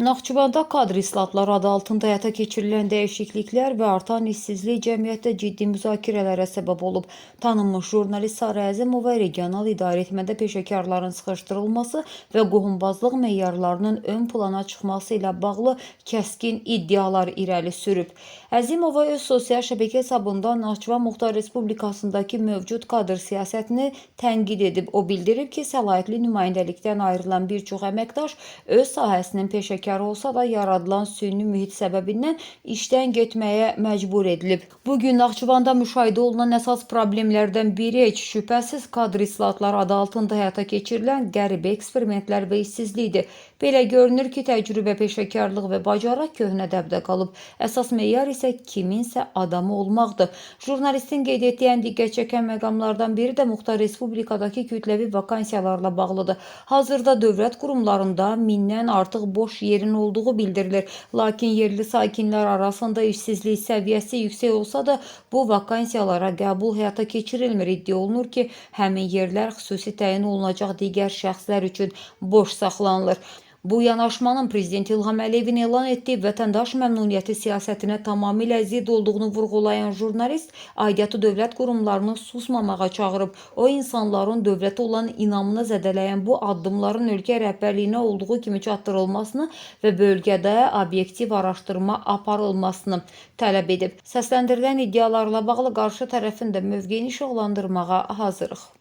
Naxçıvanda kadr islatları adı altında həyata keçirilən dəyişikliklər və artan işsizlik cəmiyyətdə ciddi müzakirələrə səbəb olub. Tanınmış jurnalist Sara Əzimova regional idarəetmədə peşəkarların sıxışdırılması və qohumbazlıq meyarlarının ön plana çıxması ilə bağlı kəskin iddialar irəli sürüb. Əzimova öz sosial şəbəkə hesabında Naxçıvan Muxtar Respublikasındakı mövcud kadr siyasətini tənqid edib. O bildirib ki, səlahiyyətli nümayəndəlikdən ayrılan bir çox əməkdaş öz sahəsinin peşəkar olsa da yaradılan süni mühit səbəbindən işdən getməyə məcbur edilib. Bugün Naxçıvanda müşahidə olunan əsas problemlərdən biri heç şübhəsiz kadr islahatları adı altında həyata keçirilən qəribə eksperimentlər və işsizlikdir. Belə görünür ki, təcrübə, peşəkarlıq və bacarıq köhnə dəbdə qalıb. Əsas meyar isə kiminsə adamı olmaqdır. Jurnalistin qeyd etdiyi ən diqqət çəkən məqamlardan biri də Muxtar Respublikadakı kütləvi vakansiyalarla bağlıdır. Hazırda dövlət qurumlarında mindən artıq boş yerin olduğu bildirilir. Lakin yerli sakinlər arasında işsizlik səviyyəsi yüksək olsa da bu vakansiyalara qəbul həyata keçirilmir. İddia olunur ki, həmin yerlər xüsusi təyin olunacaq digər şəxslər üçün boş saxlanılır. Bu yanaşmanın Prezident İlham Əliyevin elan etdiyi vətəndaş məmnuniyyəti siyasətinə tamamilə zidd olduğunu vurğulayan jurnalist aidiyyatı dövlət qurumlarını susmamağa çağırıb. O, insanların dövlətə olan inamını zədələyən bu addımların ölkə rəhbərliyinə olduğu kimi çatdırılmasını və bölgədə obyektiv araşdırma aparılmasını tələb edib. Səsləndirilən iddialarla bağlı qarşı tərəfin də mövqeyini işıqlandırmağa hazırıq.